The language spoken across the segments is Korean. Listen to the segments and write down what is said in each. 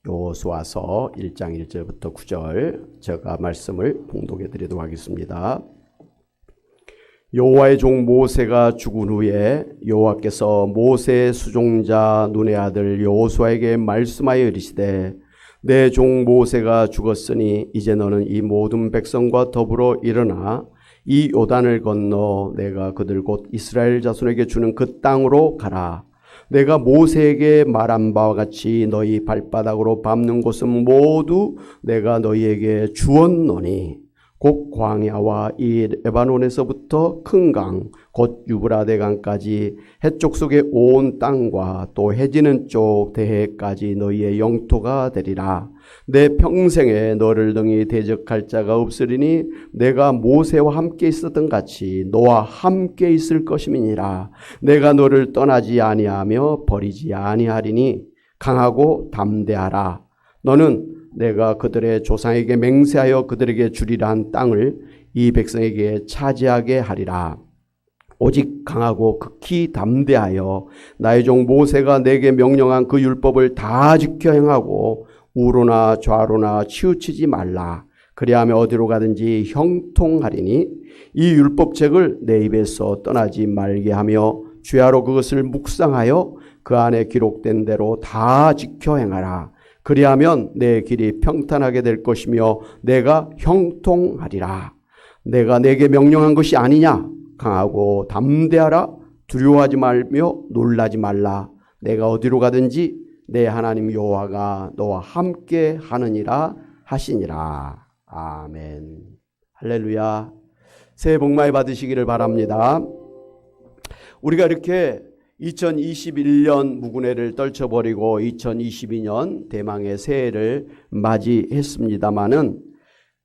여호수아서 1장 1절부터 9절 제가 말씀을 봉독해 드리도록 하겠습니다. 여호와의 종 모세가 죽은 후에 여호와께서 모세의 수종자 눈의 아들 여호수아에게 말씀하여 이르시되 내 종 모세가 죽었으니 이제 너는 이 모든 백성과 더불어 일어나 이 요단을 건너 내가 그들 곧 이스라엘 자손에게 주는 그 땅으로 가라. 내가 모세에게 말한 바와 같이 너희 발바닥으로 밟는 곳은 모두 내가 너희에게 주었노니 곧 광야와 이 레바논에서부터 큰 강 곧 유브라데 강까지 해쪽 속의 온 땅과 또 해지는 쪽 대해까지 너희의 영토가 되리라. 내 평생에 너를 등이 대적할 자가 없으리니 내가 모세와 함께 있었던 같이 너와 함께 있을 것임이니라. 내가 너를 떠나지 아니하며 버리지 아니하리니 강하고 담대하라. 너는 내가 그들의 조상에게 맹세하여 그들에게 주리라 한 땅을 이 백성에게 차지하게 하리라. 오직 강하고 극히 담대하여 나의 종 모세가 내게 명령한 그 율법을 다 지켜 행하고 우로나 좌로나 치우치지 말라. 그리하면 어디로 가든지 형통하리니 이 율법책을 내 입에서 떠나지 말게 하며 주야로 그것을 묵상하여 그 안에 기록된 대로 다 지켜 행하라. 그리하면 내 길이 평탄하게 될 것이며 내가 형통하리라. 내가 내게 명령한 것이 아니냐? 강하고 담대하라. 두려워하지 말며 놀라지 말라. 내가 어디로 가든지 내 하나님 여호와가 너와 함께 하느니라 하시니라. 아멘. 할렐루야. 새해 복 많이 받으시기를 바랍니다. 우리가 이렇게 2021년 무군해를 떨쳐버리고 2022년 대망의 새해를 맞이했습니다마는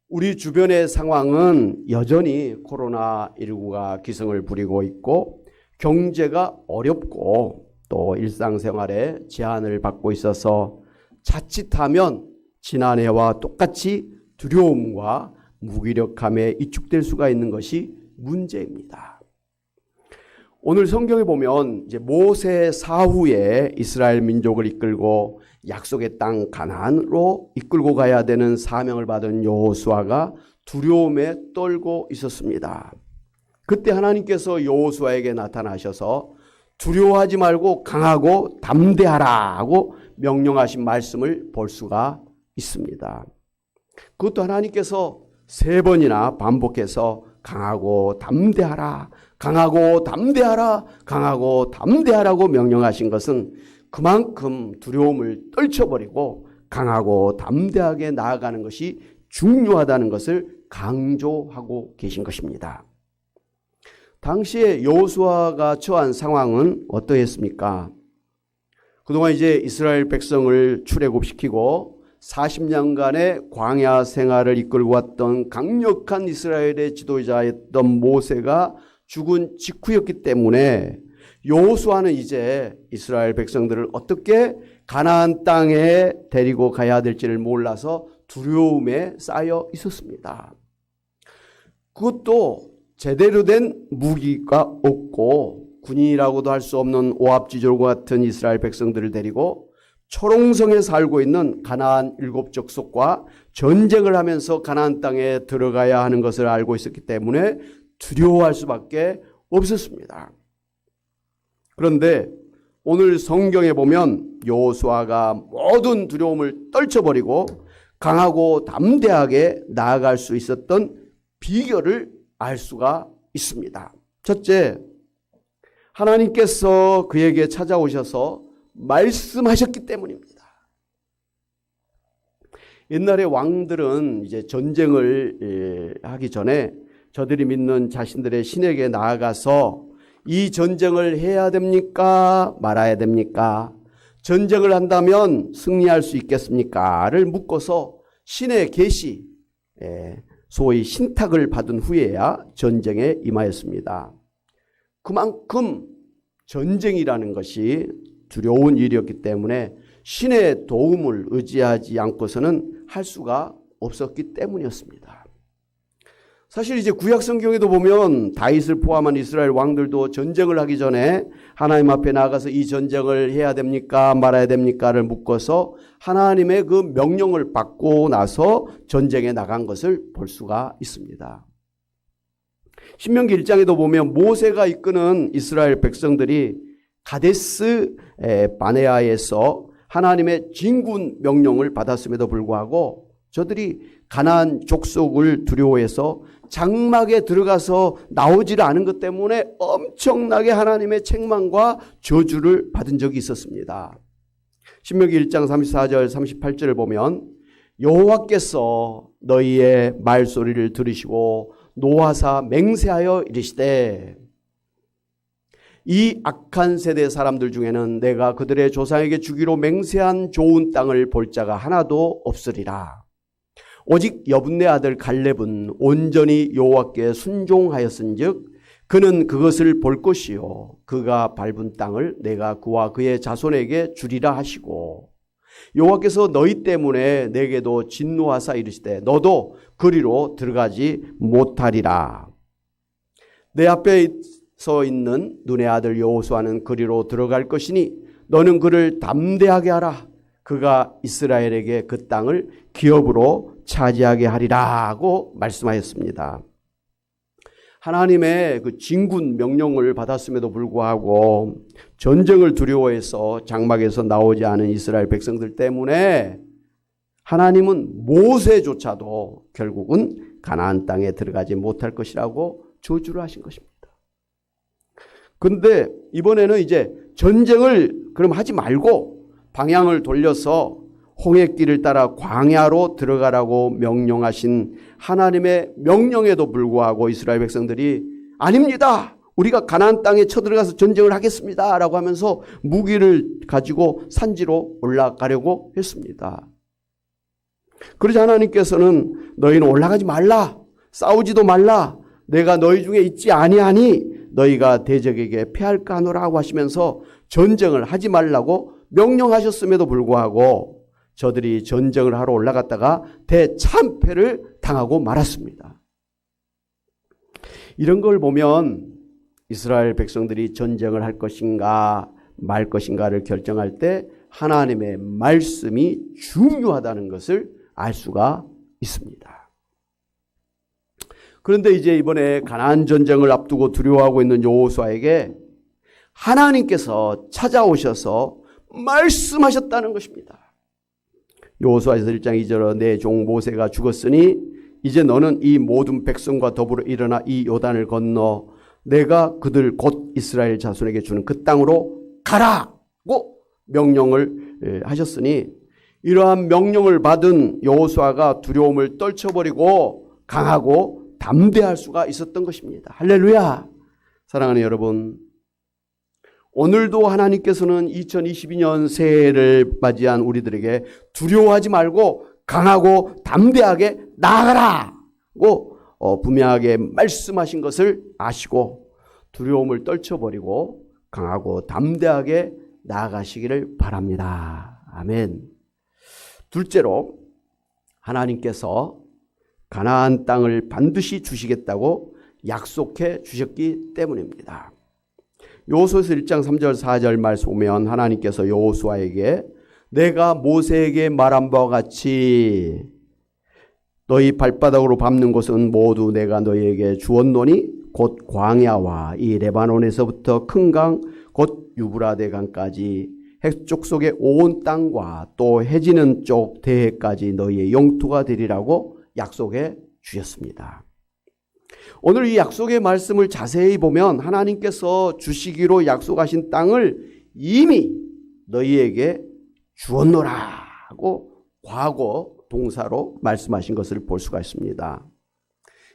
우리 주변의 상황은 여전히 코로나19가 기승을 부리고 있고 경제가 어렵고 또 일상생활에 제한을 받고 있어서 자칫하면 지난해와 똑같이 두려움과 무기력함에 위축될 수가 있는 것이 문제입니다. 오늘 성경에 보면 이제 모세 사후에 이스라엘 민족을 이끌고 약속의 땅 가나안으로 이끌고 가야 되는 사명을 받은 여호수아가 두려움에 떨고 있었습니다. 그때 하나님께서 여호수아에게 나타나셔서 두려워하지 말고 강하고 담대하라 하고 명령하신 말씀을 볼 수가 있습니다. 그것도 하나님께서 3번이나 반복해서 강하고 담대하라, 강하고 담대하라, 강하고 담대하라고 명령하신 것은 그만큼 두려움을 떨쳐버리고 강하고 담대하게 나아가는 것이 중요하다는 것을 강조하고 계신 것입니다. 당시에 여호수아가 처한 상황은 어떠했습니까? 그동안 이제 이스라엘 백성을 출애굽시키고 40년간의 광야 생활을 이끌고 왔던 강력한 이스라엘의 지도자였던 모세가 죽은 직후였기 때문에 여호수아는 이제 이스라엘 백성들을 어떻게 가나안 땅에 데리고 가야 될지를 몰라서 두려움에 쌓여 있었습니다. 그것도 제대로 된 무기가 없고 군인이라고도 할 수 없는 오합지졸과 같은 이스라엘 백성들을 데리고 초롱성에 살고 있는 가나안 7족속과 전쟁을 하면서 가나안 땅에 들어가야 하는 것을 알고 있었기 때문에 두려워할 수밖에 없었습니다. 그런데 오늘 성경에 보면 여호수아가 모든 두려움을 떨쳐버리고 강하고 담대하게 나아갈 수 있었던 비결을 알 수가 있습니다. 첫째, 하나님께서 그에게 찾아오셔서 말씀하셨기 때문입니다. 옛날에 왕들은 이제 전쟁을 하기 전에 저들이 믿는 자신들의 신에게 나아가서 이 전쟁을 해야 됩니까? 말아야 됩니까? 전쟁을 한다면 승리할 수 있겠습니까? 를 묻고서 신의 계시, 소위 신탁을 받은 후에야 전쟁에 임하였습니다. 그만큼 전쟁이라는 것이 두려운 일이었기 때문에 신의 도움을 의지하지 않고서는 할 수가 없었기 때문이었습니다. 사실 이제 구약 성경에도 보면 다윗을 포함한 이스라엘 왕들도 전쟁을 하기 전에 하나님 앞에 나가서 이 전쟁을 해야 됩니까 말아야 됩니까를 묻고서 하나님의 그 명령을 받고 나서 전쟁에 나간 것을 볼 수가 있습니다. 신명기 1장에도 보면 모세가 이끄는 이스라엘 백성들이 가데스 바네아에서 하나님의 진군 명령을 받았음에도 불구하고 저들이 가나안 족속을 두려워해서 장막에 들어가서 나오지를 않은 것 때문에 엄청나게 하나님의 책망과 저주를 받은 적이 있었습니다. 신명기 1장 34절 38절을 보면 여호와께서 너희의 말소리를 들으시고 노하사 맹세하여 이르시되 이 악한 세대 사람들 중에는 내가 그들의 조상에게 주기로 맹세한 좋은 땅을 볼 자가 하나도 없으리라. 오직 여분네 아들 갈렙은 온전히 여호와께 순종하였은즉 그는 그것을 볼 것이요 그가 밟은 땅을 내가 그와 그의 자손에게 주리라 하시고 여호와께서 너희 때문에 내게도 진노하사 이르시되 너도 그리로 들어가지 못하리라. 내 앞에 서 있는 눈의 아들 여호수아는 그리로 들어갈 것이니 너는 그를 담대하게 하라. 그가 이스라엘에게 그 땅을 기업으로 차지하게 하리라고 말씀하였습니다. 하나님의 그 진군 명령을 받았음에도 불구하고 전쟁을 두려워해서 장막에서 나오지 않은 이스라엘 백성들 때문에 하나님은 모세조차도 결국은 가나안 땅에 들어가지 못할 것이라고 저주를 하신 것입니다. 그런데 이번에는 이제 전쟁을 그럼 하지 말고 방향을 돌려서 홍해길을 따라 광야로 들어가라고 명령하신 하나님의 명령에도 불구하고 이스라엘 백성들이 아닙니다. 우리가 가나안 땅에 쳐들어가서 전쟁을 하겠습니다. 라고 하면서 무기를 가지고 산지로 올라가려고 했습니다. 그러자 하나님께서는 너희는 올라가지 말라. 싸우지도 말라. 내가 너희 중에 있지 아니하니 너희가 대적에게 패할까 하노라고 하시면서 전쟁을 하지 말라고 명령하셨음에도 불구하고 저들이 전쟁을 하러 올라갔다가 대참패를 당하고 말았습니다. 이런 걸 보면 이스라엘 백성들이 전쟁을 할 것인가 말 것인가를 결정할 때 하나님의 말씀이 중요하다는 것을 알 수가 있습니다. 그런데 이제 이번에 가나안 전쟁을 앞두고 두려워하고 있는 여호수아에게 하나님께서 찾아오셔서 말씀하셨다는 것입니다. 여호수아에서 1장 2절에 내 종 모세가 죽었으니 이제 너는 이 모든 백성과 더불어 일어나 이 요단을 건너 내가 그들 곧 이스라엘 자손에게 주는 그 땅으로 가라고 명령을 하셨으니 이러한 명령을 받은 여호수아가 두려움을 떨쳐버리고 강하고 담대할 수가 있었던 것입니다. 할렐루야. 사랑하는 여러분, 오늘도 하나님께서는 2022년 새해를 맞이한 우리들에게 두려워하지 말고 강하고 담대하게 나아가라고 분명하게 말씀하신 것을 아시고 두려움을 떨쳐버리고 강하고 담대하게 나아가시기를 바랍니다. 아멘. 둘째로 하나님께서 가나안 땅을 반드시 주시겠다고 약속해 주셨기 때문입니다. 여호수아서 1장 3절 4절 말씀 보면 하나님께서 여호수아에게 내가 모세에게 말한 바와 같이 너희 발바닥으로 밟는 곳은 모두 내가 너희에게 주었노니 곧 광야와 이 레바논에서부터 큰 강 곧 유브라데 강까지 해쪽 속의 온 땅과 또 해지는 쪽 대해까지 너희의 영토가 되리라고 약속해 주셨습니다. 오늘 이 약속의 말씀을 자세히 보면 하나님께서 주시기로 약속하신 땅을 이미 너희에게 주었노라고 과거 동사로 말씀하신 것을 볼 수가 있습니다.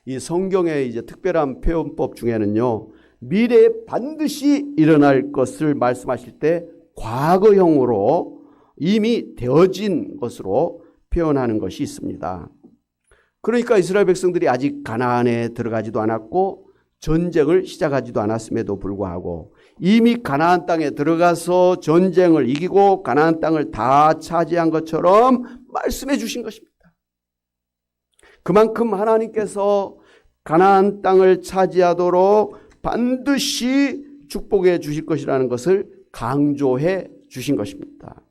이 성경의 이제 특별한 표현법 중에는요, 미래에 반드시 일어날 것을 말씀하실 때 과거형으로 이미 되어진 것으로 표현하는 것이 있습니다. 그러니까 이스라엘 백성들이 아직 가나안에 들어가지도 않았고 전쟁을 시작하지도 않았음에도 불구하고 이미 가나안 땅에 들어가서 전쟁을 이기고 가나안 땅을 다 차지한 것처럼 말씀해 주신 것입니다. 그만큼 하나님께서 가나안 땅을 차지하도록 반드시 축복해 주실 것이라는 것을 강조해 주신 것입니다.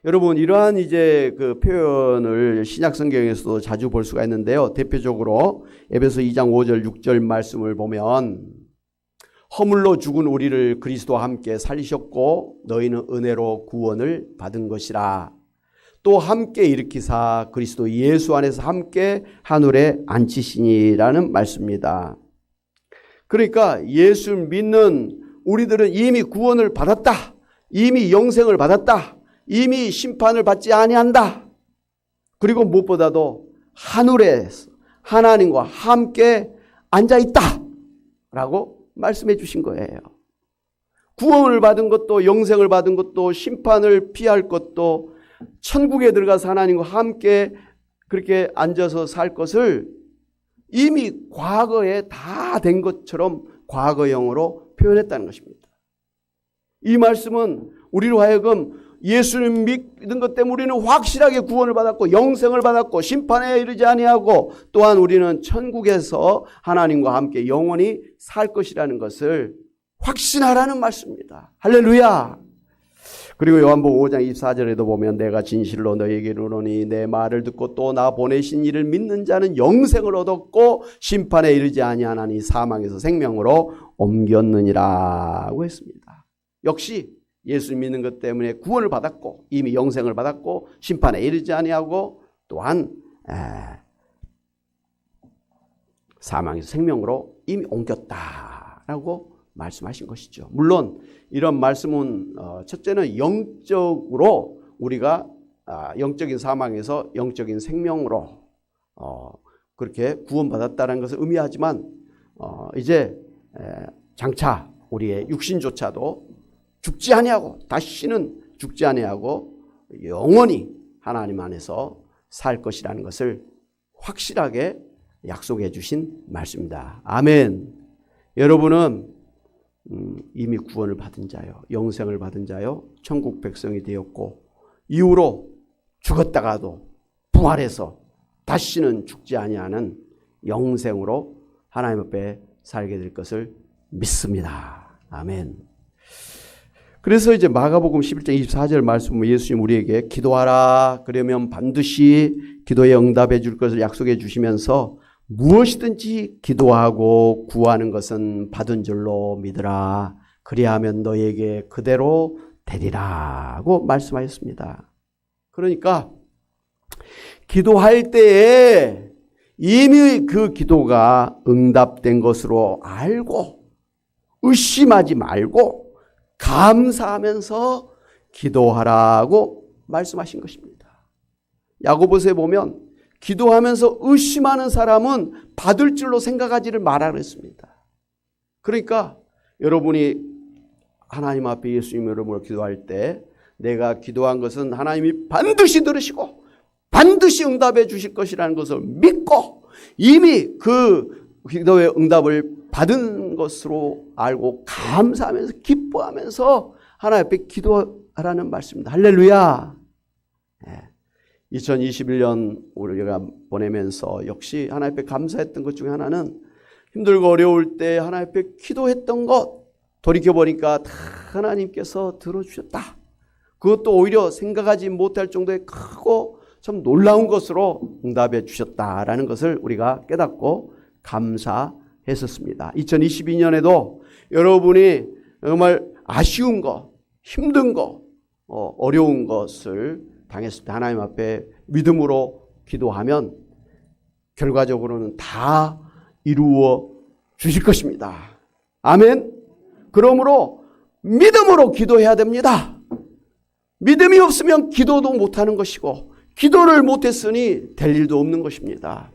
여러분, 이러한 이제 그 표현을 신약 성경에서도 자주 볼 수가 있는데요. 대표적으로 에베소 2장 5절 6절 말씀을 보면 허물로 죽은 우리를 그리스도와 함께 살리셨고 너희는 은혜로 구원을 받은 것이라. 또 함께 일으키사 그리스도 예수 안에서 함께 하늘에 앉히시니라는 말씀입니다. 그러니까 예수 믿는 우리들은 이미 구원을 받았다. 이미 영생을 받았다. 이미 심판을 받지 아니한다. 그리고 무엇보다도 하늘에 하나님과 함께 앉아있다 라고 말씀해 주신 거예요. 구원을 받은 것도 영생을 받은 것도 심판을 피할 것도 천국에 들어가서 하나님과 함께 그렇게 앉아서 살 것을 이미 과거에 다 된 것처럼 과거형으로 표현했다는 것입니다. 이 말씀은 우리로 하여금 예수를 믿는 것 때문에 우리는 확실하게 구원을 받았고 영생을 받았고 심판에 이르지 아니하고 또한 우리는 천국에서 하나님과 함께 영원히 살 것이라는 것을 확신하라는 말씀입니다. 할렐루야. 그리고 요한복음 5장 24절에도 보면 내가 진실로 너희에게 이르노니 내 말을 듣고 또 나 보내신 이를 믿는 자는 영생을 얻었고 심판에 이르지 아니하나니 사망에서 생명으로 옮겼느니라고 했습니다. 역시 예수 믿는 것 때문에 구원을 받았고 이미 영생을 받았고 심판에 이르지 아니하고 또한 사망에서 생명으로 이미 옮겼다라고 말씀하신 것이죠. 물론 이런 말씀은 첫째는 영적으로 우리가 영적인 사망에서 영적인 생명으로 그렇게 구원받았다는 것을 의미하지만 이제 장차 우리의 육신조차도 죽지 아니하고 다시는 죽지 아니하고 영원히 하나님 안에서 살 것이라는 것을 확실하게 약속해 주신 말씀입니다. 아멘. 여러분은 이미 구원을 받은 자요, 영생을 받은 자요, 천국 백성이 되었고 이후로 죽었다가도 부활해서 다시는 죽지 아니하는 영생으로 하나님 앞에 살게 될 것을 믿습니다. 아멘. 그래서 이제 마가복음 11장 24절 말씀은 예수님 우리에게 기도하라 그러면 반드시 기도에 응답해 줄 것을 약속해 주시면서 무엇이든지 기도하고 구하는 것은 받은 줄로 믿으라. 그리하면 너에게 그대로 되리라고 말씀하셨습니다. 그러니까 기도할 때에 이미 그 기도가 응답된 것으로 알고 의심하지 말고 감사하면서 기도하라고 말씀하신 것입니다. 야고보서에 보면 기도하면서 의심하는 사람은 받을 줄로 생각하지를 말라 그랬습니다. 그러니까 여러분이 하나님 앞에 예수님 이름으로 기도할 때 내가 기도한 것은 하나님이 반드시 들으시고 반드시 응답해 주실 것이라는 것을 믿고 이미 그 기도의 응답을 받은 것으로 알고 감사하면서 기뻐하면서 하나님 앞에 기도하라는 말씀입니다. 할렐루야. 2021년 우리가 보내면서 역시 하나님 앞에 감사했던 것 중에 하나는 힘들고 어려울 때 하나님 앞에 기도했던 것 돌이켜보니까 다 하나님께서 들어주셨다. 그것도 오히려 생각하지 못할 정도의 크고 참 놀라운 것으로 응답해 주셨다라는 것을 우리가 깨닫고 감사했었습니다. 2022년에도 여러분이 정말 아쉬운 것, 힘든 것, 어려운 것을 당했을 때 하나님 앞에 믿음으로 기도하면 결과적으로는 다 이루어 주실 것입니다. 아멘. 그러므로 믿음으로 기도해야 됩니다. 믿음이 없으면 기도도 못하는 것이고 기도를 못했으니 될 일도 없는 것입니다.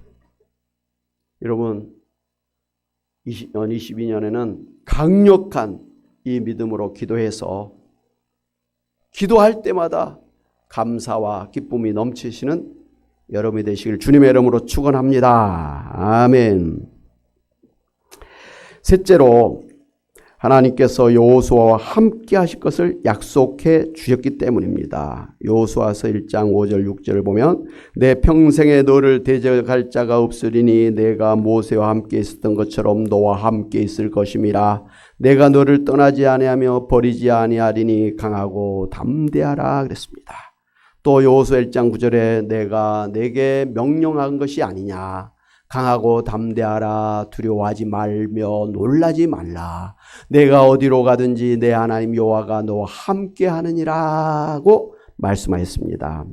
여러분 2022년에는 강력한 이 믿음으로 기도해서 기도할 때마다 감사와 기쁨이 넘치시는 여러분이 되시길 주님의 이름으로 축원합니다. 아멘. 셋째로 하나님께서 여호수아와 함께 하실 것을 약속해 주셨기 때문입니다. 여호수아서 1장 5절 6절을 보면 내 평생에 너를 대적할 자가 없으리니 내가 모세와 함께 있었던 것처럼 너와 함께 있을 것임이라. 내가 너를 떠나지 아니하며 버리지 아니하리니 강하고 담대하라 그랬습니다. 또 여호수아 1장 9절에 내가 내게 명령한 것이 아니냐. 강하고 담대하라. 두려워하지 말며 놀라지 말라. 내가 어디로 가든지 내 하나님 여호와가 너와 함께 하느니라고 말씀하였습니다.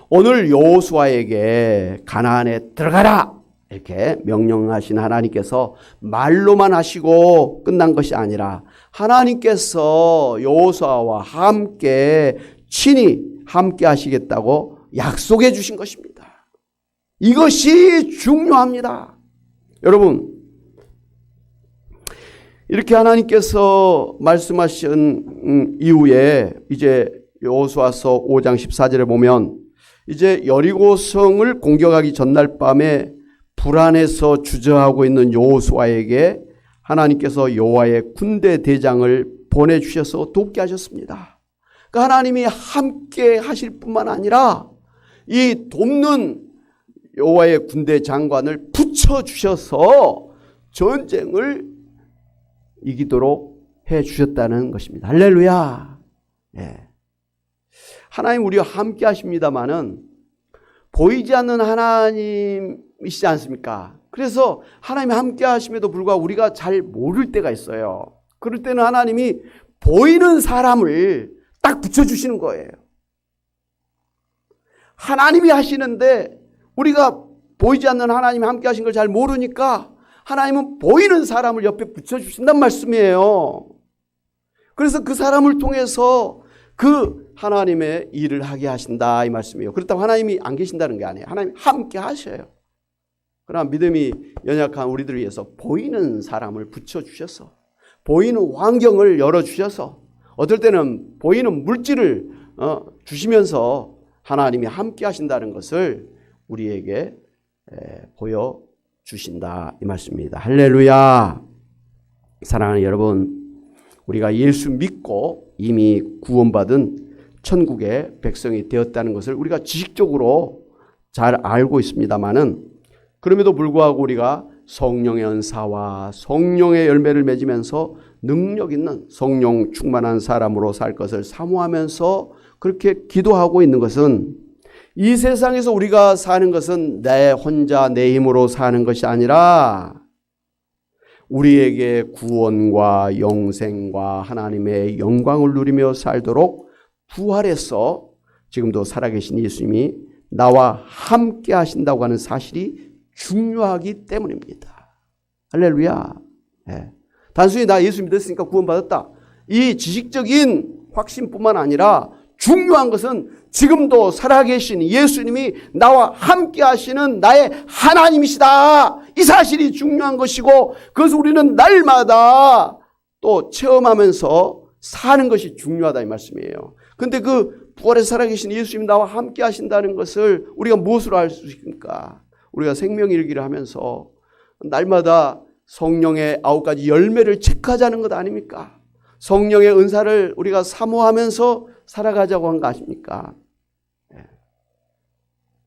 오늘 여호수아에게 가나안에 들어가라 이렇게 명령하신 하나님께서 말로만 하시고 끝난 것이 아니라 하나님께서 여호수아와 함께 친히 함께 하시겠다고 약속해 주신 것입니다. 이것이 중요합니다. 여러분, 이렇게 하나님께서 말씀하신 이후에 이제 여호수아서 5장 14절에 보면 이제 여리고성을 공격하기 전날 밤에 불안해서 주저하고 있는 여호수아에게 하나님께서 여호와의 군대 대장을 보내주셔서 돕게 하셨습니다. 그러니까 하나님이 함께 하실 뿐만 아니라 이 돕는 여호와의 군대 장관을 붙여주셔서 전쟁을 이기도록 해주셨다는 것입니다. 할렐루야. 예. 하나님 우리와 함께 하십니다마는 보이지 않는 하나님이시지 않습니까? 그래서 하나님이 함께 하심에도 불구하고 우리가 잘 모를 때가 있어요. 그럴 때는 하나님이 보이는 사람을 딱 붙여주시는 거예요. 하나님이 하시는데 우리가 보이지 않는 하나님이 함께 하신 걸 잘 모르니까 하나님은 보이는 사람을 옆에 붙여주신단 말씀이에요. 그래서 그 사람을 통해서 그 하나님의 일을 하게 하신다 이 말씀이에요. 그렇다고 하나님이 안 계신다는 게 아니에요. 하나님이 함께 하셔요. 그러나 믿음이 연약한 우리들을 위해서 보이는 사람을 붙여주셔서 보이는 환경을 열어주셔서 어떨 때는 보이는 물질을 주시면서 하나님이 함께 하신다는 것을 우리에게 보여주신다 이 말씀입니다. 할렐루야. 사랑하는 여러분, 우리가 예수 믿고 이미 구원받은 천국의 백성이 되었다는 것을 우리가 지식적으로 잘 알고 있습니다마는 그럼에도 불구하고 우리가 성령의 은사와 성령의 열매를 맺으면서 능력 있는 성령 충만한 사람으로 살 것을 사모하면서 그렇게 기도하고 있는 것은 이 세상에서 우리가 사는 것은 내 혼자 내 힘으로 사는 것이 아니라 우리에게 구원과 영생과 하나님의 영광을 누리며 살도록 부활해서 지금도 살아계신 예수님이 나와 함께 하신다고 하는 사실이 중요하기 때문입니다. 할렐루야. 네. 단순히 나 예수 믿었으니까 구원받았다. 이 지식적인 확신뿐만 아니라 중요한 것은 지금도 살아계신 예수님이 나와 함께 하시는 나의 하나님이시다. 이 사실이 중요한 것이고 그것을 우리는 날마다 또 체험하면서 사는 것이 중요하다 이 말씀이에요. 그런데 그 부활해서 살아계신 예수님이 나와 함께 하신다는 것을 우리가 무엇으로 알 수 있습니까? 우리가 생명일기를 하면서 날마다 성령의 9가지 열매를 체크하자는 것 아닙니까? 성령의 은사를 우리가 사모하면서 살아가자고 한 거 아십니까?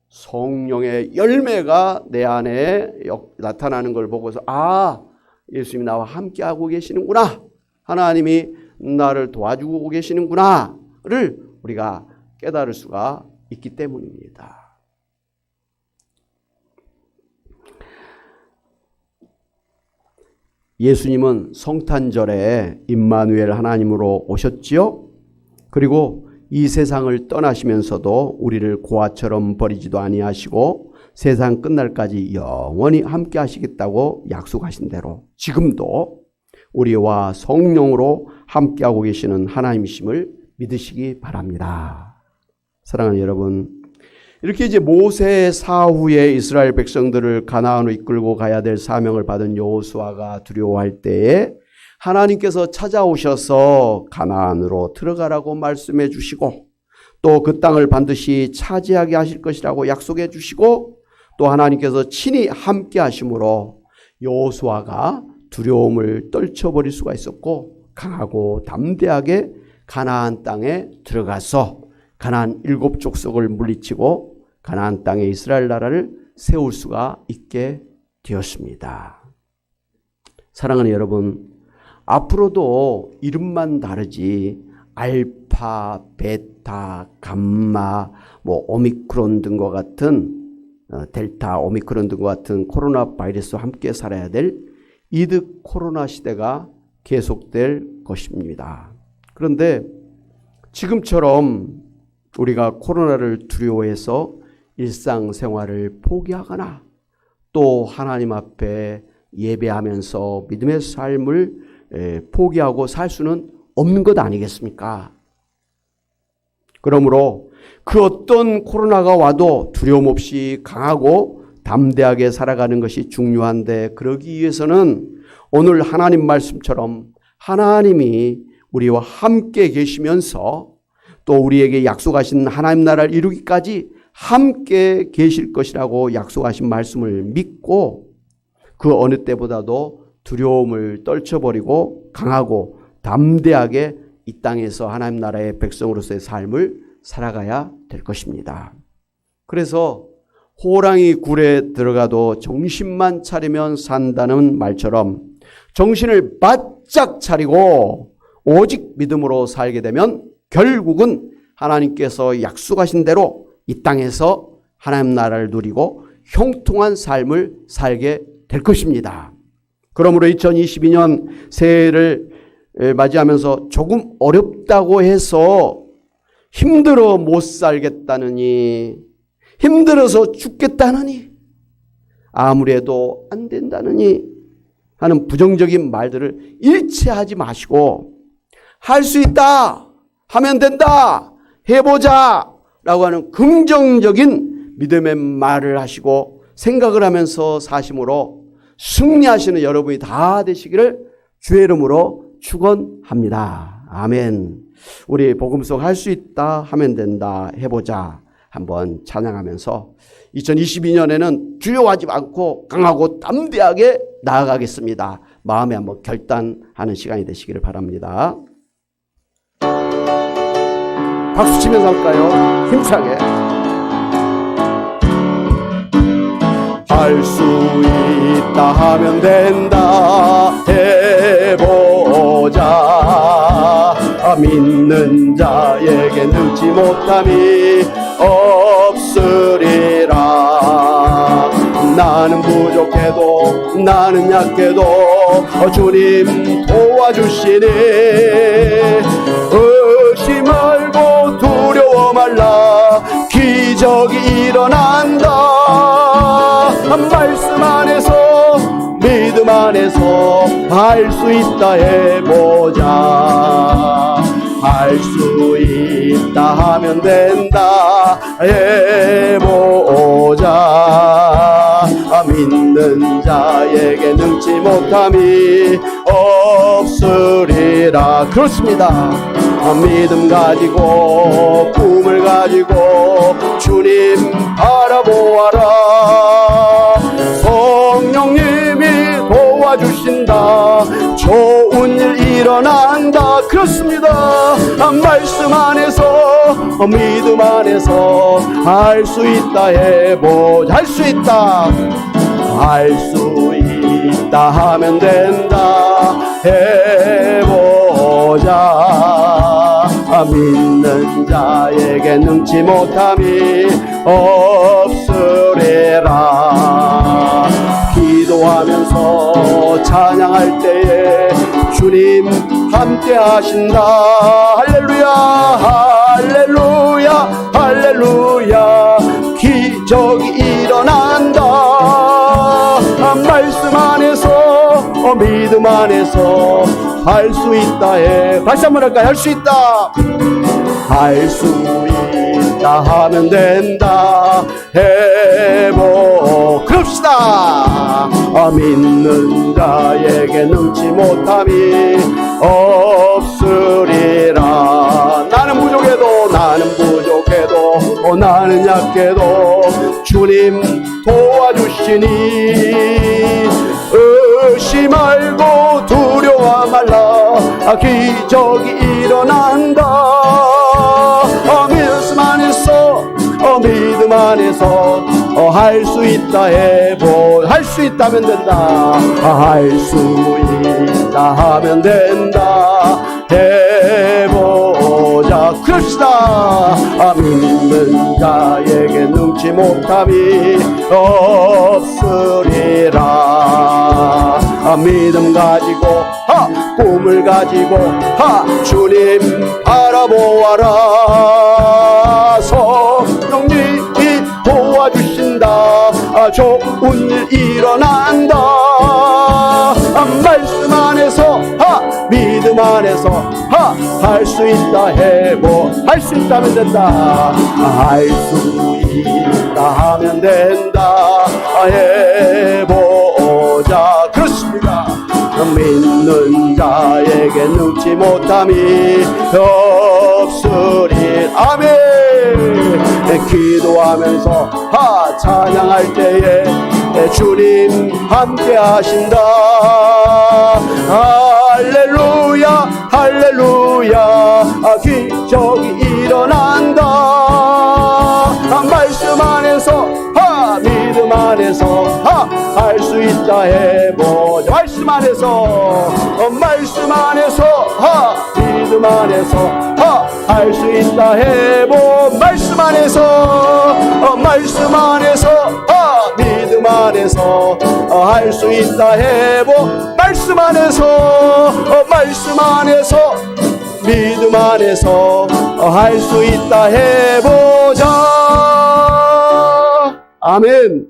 성령의 열매가 내 안에 나타나는 걸 보고서 아, 예수님이 나와 함께하고 계시는구나. 하나님이 나를 도와주고 계시는구나를 우리가 깨달을 수가 있기 때문입니다. 예수님은 성탄절에 임마누엘 하나님으로 오셨지요. 그리고 이 세상을 떠나시면서도 우리를 고아처럼 버리지도 아니하시고 세상 끝날까지 영원히 함께 하시겠다고 약속하신 대로 지금도 우리와 성령으로 함께하고 계시는 하나님이심을 믿으시기 바랍니다. 사랑하는 여러분, 이렇게 이제 모세 사후에 이스라엘 백성들을 가나안으로 이끌고 가야 될 사명을 받은 여호수아가 두려워할 때에 하나님께서 찾아오셔서 가나안으로 들어가라고 말씀해 주시고 또 그 땅을 반드시 차지하게 하실 것이라고 약속해 주시고 또 하나님께서 친히 함께 하심으로 여호수아가 두려움을 떨쳐버릴 수가 있었고 강하고 담대하게 가나안 땅에 들어가서 가나안 7족속을 물리치고 가나안 땅에 이스라엘 나라를 세울 수가 있게 되었습니다. 사랑하는 여러분, 앞으로도 이름만 다르지 알파, 베타, 감마, 오미크론 등과 같은 델타, 오미크론 등과 같은 코로나 바이러스와 함께 살아야 될 이드 코로나 시대가 계속될 것입니다. 그런데 지금처럼 우리가 코로나를 두려워해서 일상생활을 포기하거나 또 하나님 앞에 예배하면서 믿음의 삶을 포기하고 살 수는 없는 것 아니겠습니까? 그러므로 그 어떤 코로나가 와도 두려움 없이 강하고 담대하게 살아가는 것이 중요한데, 그러기 위해서는 오늘 하나님 말씀처럼 하나님이 우리와 함께 계시면서 또 우리에게 약속하신 하나님 나라를 이루기까지 함께 계실 것이라고 약속하신 말씀을 믿고 그 어느 때보다도 두려움을 떨쳐버리고 강하고 담대하게 이 땅에서 하나님 나라의 백성으로서의 삶을 살아가야 될 것입니다. 그래서 호랑이 굴에 들어가도 정신만 차리면 산다는 말처럼 정신을 바짝 차리고 오직 믿음으로 살게 되면 결국은 하나님께서 약속하신 대로 이 땅에서 하나님 나라를 누리고 형통한 삶을 살게 될 것입니다. 그러므로 2022년 새해를 맞이하면서 조금 어렵다고 해서 힘들어 못 살겠다느니, 힘들어서 죽겠다느니, 아무래도 안 된다느니 하는 부정적인 말들을 일체하지 마시고 할 수 있다, 하면 된다, 해보자 라고 하는 긍정적인 믿음의 말을 하시고 생각을 하면서 사심으로 승리하시는 여러분이 다 되시기를 주의 이름으로 축원합니다. 아멘. 우리 복음속 할 수 있다, 하면 된다, 해보자 한번 찬양하면서 2022년에는 두려워하지 않고 강하고 담대하게 나아가겠습니다. 마음에 한번 결단하는 시간이 되시기를 바랍니다. 박수 치면서 할까요? 힘차게. 할 수 있다, 하면 된다, 해보자. 믿는 자에게 능치 못함이 없으리라. 나는 부족해도 나는 약해도 주님 도와주시니 의심 말고 두려워 말라. 기적이 일어난다. 말씀 안에서 믿음 안에서 할 수 있다, 해보자. 할 수 있다, 하면 된다, 해보자. 믿는 자에게 능치 못함이 없으리라. 그렇습니다. 믿음 가지고 꿈을 가지고 주님 바라보아라. 성령님이 도와주신다. 좋은 일 일어난다. 그렇습니다. 말씀 안에서 믿음 안에서 할 수 있다, 해보자. 할 수 있다, 할 수 있다, 하면 된다, 해보자. 믿는 자에게 능치 못함이 없으리라. 기도하면서 찬양할 때에 주님 함께 하신다. 할렐루야, 할렐루야, 할렐루야. 기적이 일어난다. 말씀 안에서 믿음 안에서 할 수 있다, 해. 다시 한번 할까요? 할 수 있다, 할 수 있다, 하면 된다, 해보. 그럽시다. 믿는 자에게 능치 못함이 없으리라. 나는 부족해도 나는 약해도 주님 도와주시니 의심 떨지 말고 두려워 말라. 기적이 일어난다. 믿음 안에서 믿음 안에서 할 수 있다 할 수 있다면 된다. 할 수 있다 하면 된다. 해보자. 그럽시다. 믿는 자에게 능치 못함이 없으리라. 믿음 가지고 꿈을 가지고 주님 바라보아라. 성령님이 도와주신다. 좋은 일 일어난다. 말씀 안에서 믿음 안에서 할 수 있다 할 수 있다면 된다. 할 수 있다 하면 된다. 해보자. 그렇습니다. 믿는 자에게 능치 못함이 없으리. 아멘. 기도하면서 찬양할 때에 주님 함께 하신다. 할렐루야 할렐루야. 기적이 일어난다. 말씀 안에서 믿음 안에서 할 수 있다 해보자. 말씀 안에서 말씀 안에서 믿음 안에서 할 수 있다 해보. 말씀 안에서 말씀 안에서 믿음 안에서 할 수 있다 해보. 말씀 안에서 말씀 안에서 믿음 안에서 할 수 있다 해보자. 아멘.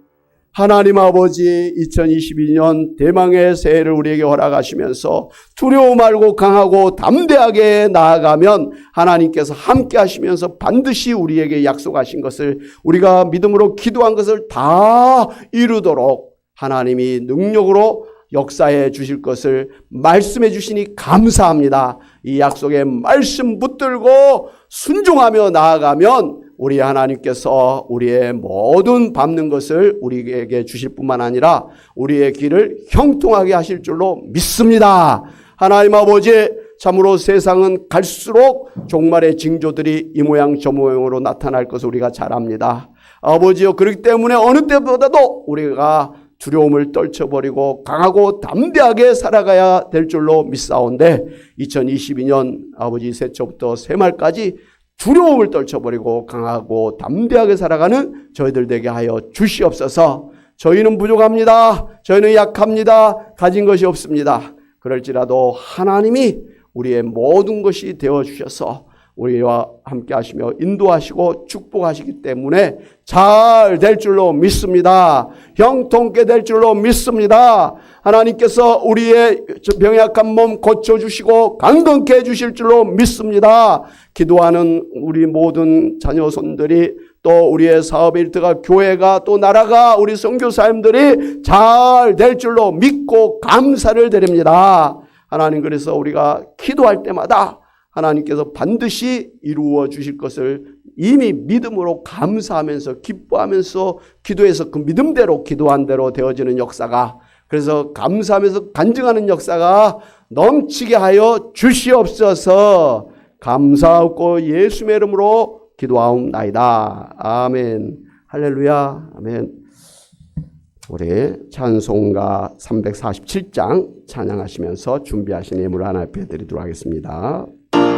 하나님 아버지, 2022년 대망의 새해를 우리에게 허락하시면서 두려워 말고 강하고 담대하게 나아가면 하나님께서 함께 하시면서 반드시 우리에게 약속하신 것을, 우리가 믿음으로 기도한 것을 다 이루도록 하나님이 능력으로 역사해 주실 것을 말씀해 주시니 감사합니다. 이 약속의 말씀 붙들고 순종하며 나아가면 우리 하나님께서 우리의 모든 밟는 것을 우리에게 주실 뿐만 아니라 우리의 길을 형통하게 하실 줄로 믿습니다. 하나님 아버지, 참으로 세상은 갈수록 종말의 징조들이 이 모양 저 모양으로 나타날 것을 우리가 잘 압니다. 아버지여, 그렇기 때문에 어느 때보다도 우리가 두려움을 떨쳐버리고 강하고 담대하게 살아가야 될 줄로 믿사온데, 2022년 아버지 새초부터 새말까지 두려움을 떨쳐버리고 강하고 담대하게 살아가는 저희들 되게 하여 주시옵소서. 저희는 부족합니다. 저희는 약합니다. 가진 것이 없습니다. 그럴지라도 하나님이 우리의 모든 것이 되어주셔서 우리와 함께 하시며 인도하시고 축복하시기 때문에 잘 될 줄로 믿습니다. 형통케 될 줄로 믿습니다. 하나님께서 우리의 병약한 몸 고쳐주시고 강건케 해주실 줄로 믿습니다. 기도하는 우리 모든 자녀손들이, 또 우리의 사업의 일터가, 교회가, 또 나라가, 우리 선교사님들이 잘 될 줄로 믿고 감사를 드립니다. 하나님, 그래서 우리가 기도할 때마다 하나님께서 반드시 이루어 주실 것을 이미 믿음으로 감사하면서 기뻐하면서 기도해서 그 믿음대로 기도한 대로 되어지는 역사가, 그래서 감사하면서 간증하는 역사가 넘치게 하여 주시옵소서. 감사하고 예수의 이름으로 기도하옵나이다. 아멘. 할렐루야. 아멘. 우리 찬송가 347장 찬양하시면서 준비하신 예물 하나 앞에 드리도록 하겠습니다.